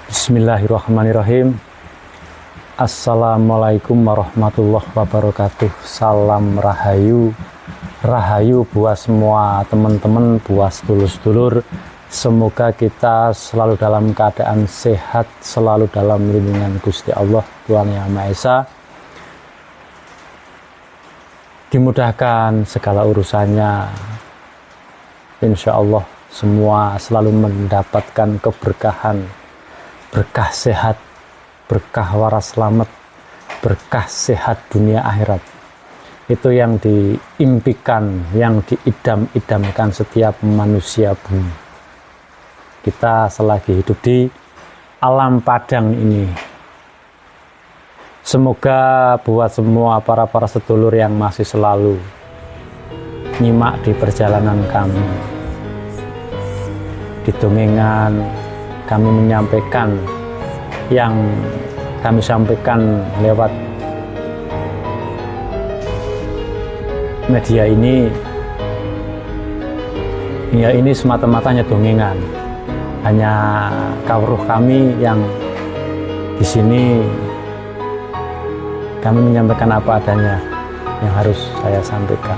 Bismillahirrahmanirrahim. Assalamualaikum warahmatullahi wabarakatuh. Salam rahayu, rahayu buat semua teman-teman, buat sedulur-sedulur. Semoga kita selalu dalam keadaan sehat, selalu dalam lindungan Gusti Allah, Tuhan Yang Maha Esa. Dimudahkan segala urusannya. Insya Allah semua selalu mendapatkan keberkahan, berkah sehat, berkah waras selamat, berkah sehat dunia akhirat. Itu yang diimpikan, yang diidam-idamkan setiap manusia bumi. Kita selagi hidup di alam padang ini. Semoga buat semua para sedulur yang masih selalu nyimak di perjalanan kami, di dongengan kami menyampaikan yang kami sampaikan lewat media ini, ya ini semata-mata hanya dongengan, hanya kawruh kami yang di sini kami menyampaikan apa adanya yang harus saya sampaikan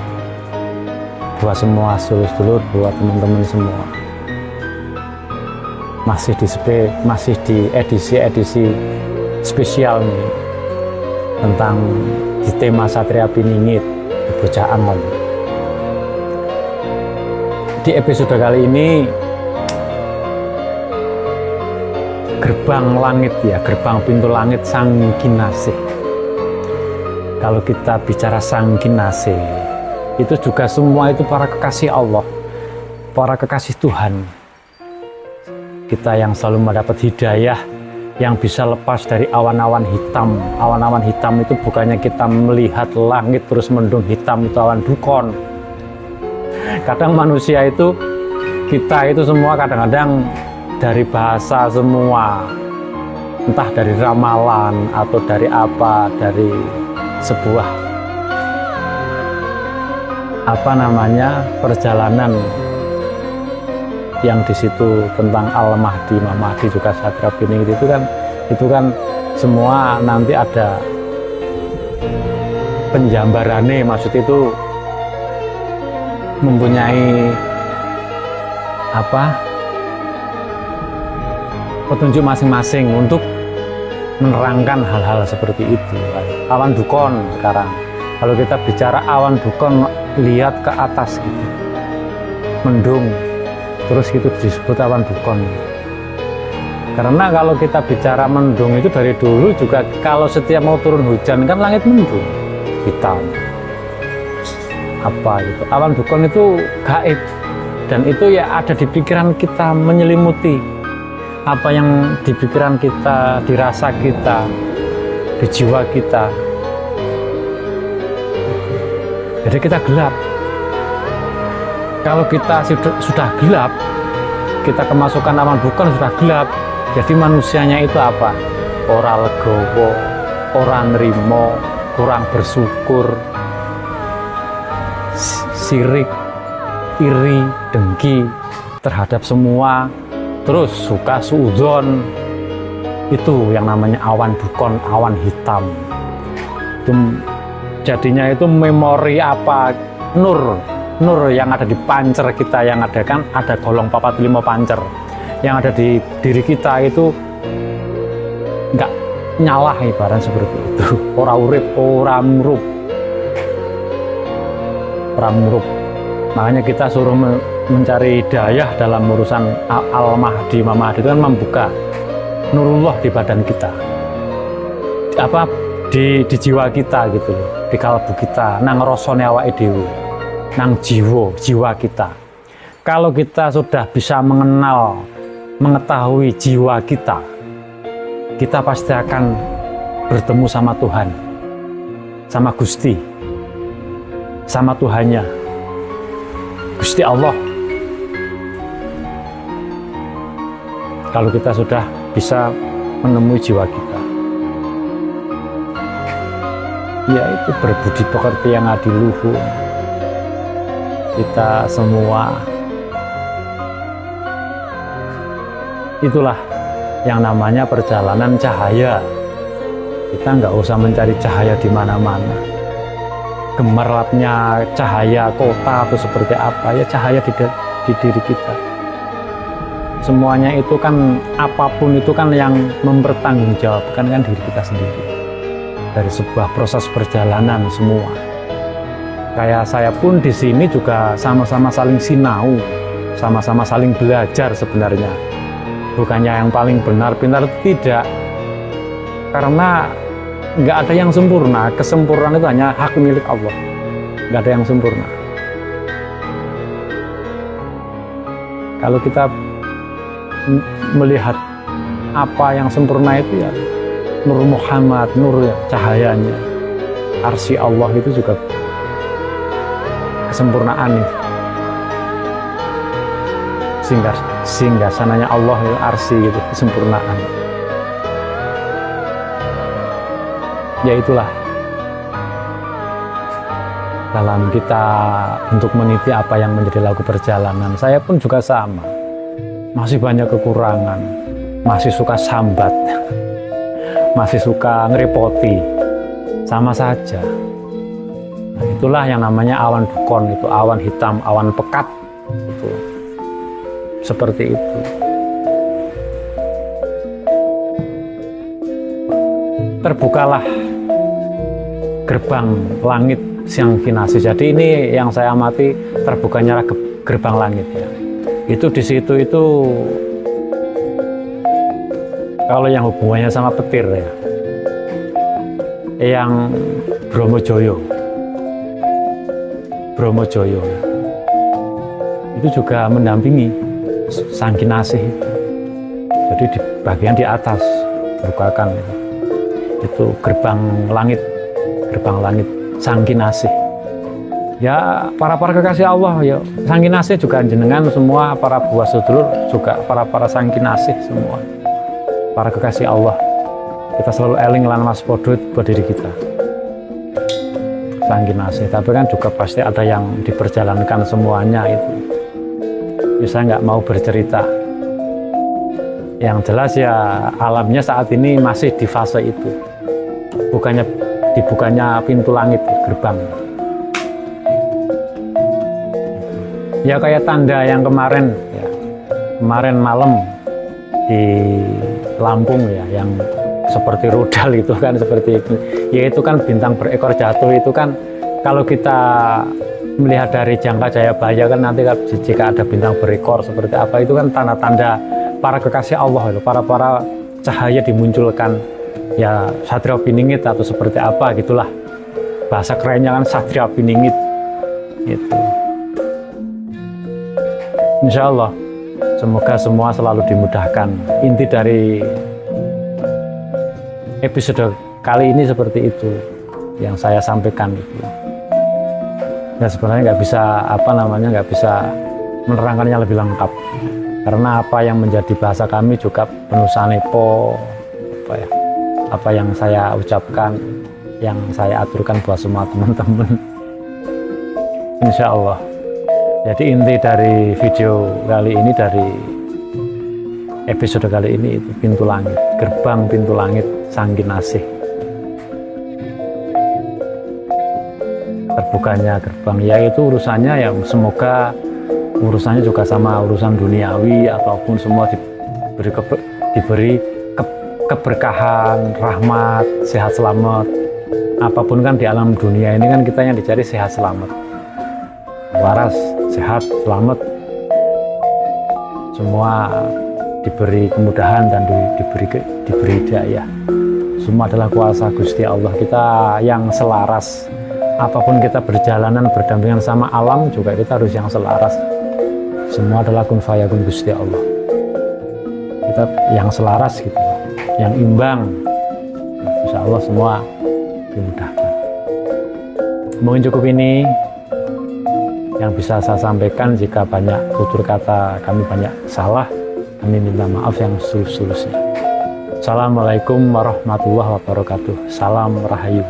buat semua sedulur-sedulur, buat teman-teman semua. Masih di edisi spesial nih tentang di tema Satria Piningit di Bocah Angon. Di episode kali ini gerbang langit, ya, gerbang pintu langit Sang Kinasih. Kalau kita bicara Sang Kinasih, itu juga semua itu para kekasih Allah, para kekasih Tuhan. Kita yang selalu mendapat hidayah, yang bisa lepas dari awan-awan hitam. Awan-awan hitam itu bukannya kita melihat langit terus mendung hitam, itu awan dukon. Kadang manusia itu, kita itu semua kadang-kadang dari bahasa semua, entah dari ramalan atau dari apa, dari sebuah perjalanan yang di situ tentang Al-Mahdi, Imam Mahdi juga Satria Piningit itu kan semua nanti ada penjambarannya, maksud itu mempunyai petunjuk masing-masing untuk menerangkan hal-hal seperti itu. Awan dukon sekarang, kalau kita bicara awan dukon, lihat ke atas gitu, mendung, terus itu disebut awan dukon. Karena kalau kita bicara mendung itu dari dulu juga, kalau setiap mau turun hujan kan langit mendung hitam. Awan dukon itu gaib, dan itu ya ada di pikiran kita, menyelimuti apa yang di pikiran kita, di rasa kita, di jiwa kita. Jadi kita gelap. Kalau kita sudah gelap, kita kemasukan awan dukon sudah gelap. Jadi manusianya itu apa? Ora legowo, ora nrimo, kurang bersyukur, sirik, iri, dengki terhadap semua, terus suka suudzon. Itu yang namanya awan dukon, awan hitam. Itu jadinya itu memori nur yang ada di pancer kita, yang ada kan ada golong 45 pancer yang ada di diri kita itu nggak nyala, ibarat seperti itu. Ora urip, ora murup. Makanya kita suruh mencari hidayah dalam urusan Al-Mahdi, Imam Mahdi itu kan membuka nurullah di badan kita, di jiwa kita gitu loh, di kalbu kita, nang rasane awake dhewe, nang jiwa kita. Kalau kita sudah bisa mengetahui jiwa kita, kita pasti akan bertemu sama Tuhan, sama Gusti, sama Tuhannya, Gusti Allah. Kalau kita sudah bisa menemui jiwa kita, yaitu berbudi pekerti yang adiluhum. Kita semua itulah yang namanya perjalanan cahaya. Kita nggak usah mencari cahaya di mana-mana. Gemerlapnya cahaya kota atau seperti apa, ya cahaya di diri kita. Semuanya itu kan, apapun itu kan yang mempertanggungjawabkan kan diri kita sendiri. Dari sebuah proses perjalanan semua. Kayak saya pun di sini juga sama-sama saling sinau, sama-sama saling belajar sebenarnya. Bukannya yang paling benar, pintar tidak. Karena nggak ada yang sempurna. Kesempurnaan itu hanya hak milik Allah. Nggak ada yang sempurna. Kalau kita melihat apa yang sempurna itu ya Nur Muhammad, nur ya, cahayanya. Arsy Allah itu juga kesempurnaan itu. Sehingga sananya Allah itu arsy itu kesempurnaan. Ya itulah dalam kita untuk meniti apa yang menjadi lagu perjalanan. Saya pun juga sama, masih banyak kekurangan, masih suka sambat, masih suka ngerepoti, sama saja. Nah, itulah yang namanya awan dukon, itu awan hitam, awan pekat, itu seperti itu. Terbukalah gerbang langit Sang Kinasih. Jadi ini yang saya amati, terbukanya gerbang langit ya. Itu di situ itu kalau yang hubungannya sama petir ya, yang Bromojoyo ya, itu juga mendampingi Sang Kinasih itu. Jadi di bagian di atas bukakan itu gerbang langit Sang Kinasih. Ya para kekasih Allah ya, Sang Kinasih juga jenengan semua, para buah sedulur juga para Sang Kinasih semua, para kekasih Allah. Kita selalu eling lan waspada buat diri kita. Sang Kinasih, tapi kan juga pasti ada yang diperjalankan semuanya itu. Bisa nggak mau bercerita. Yang jelas ya alamnya saat ini masih di fase itu. Bukannya dibukanya pintu langit, gerbang. Ya kayak tanda yang kemarin malam di Lampung ya, yang seperti rudal itu kan, seperti itu. Ya itu kan bintang berekor jatuh itu kan, kalau kita melihat dari jangka Jayabaya kan nanti jika ada bintang berekor seperti apa, itu kan tanda-tanda para kekasih Allah itu, para cahaya dimunculkan. Ya Satria Piningit atau seperti apa gitulah, bahasa kerennya kan Satria Piningit gitu. Insya Allah semoga semua selalu dimudahkan. Inti dari episode kali ini seperti itu yang saya sampaikan itu. Ya sebenarnya nggak bisa menerangkannya lebih lengkap, karena apa yang menjadi bahasa kami juga penuh sanepo, apa yang saya ucapkan, yang saya aturkan buat semua teman-teman. Insya Allah. Jadi inti dari video kali ini, dari episode kali ini itu pintu langit, gerbang pintu langit Sang Kinasih. Terbukanya gerbang, yaitu urusannya yang semoga urusannya juga sama urusan duniawi, ataupun semua diberi keberkahan, rahmat, sehat selamat. Apapun kan di alam dunia ini kan kita yang dicari sehat selamat, waras, sehat, selamat. Semua diberi kemudahan dan diberi hidayah. Semua adalah kuasa Gusti Allah. Kita yang selaras. Apapun kita berjalanan berdampingan sama alam juga kita harus yang selaras. Semua adalah kun fayakun Gusti Allah. Kita yang selaras gitu, yang imbang. Insya Allah semua dimudahkan. Mungkin cukup ini yang bisa saya sampaikan. Jika banyak tutur kata kami banyak salah, kami minta maaf yang setulus-tulusnya. Assalamualaikum warahmatullahi wabarakatuh. Salam Rahayu.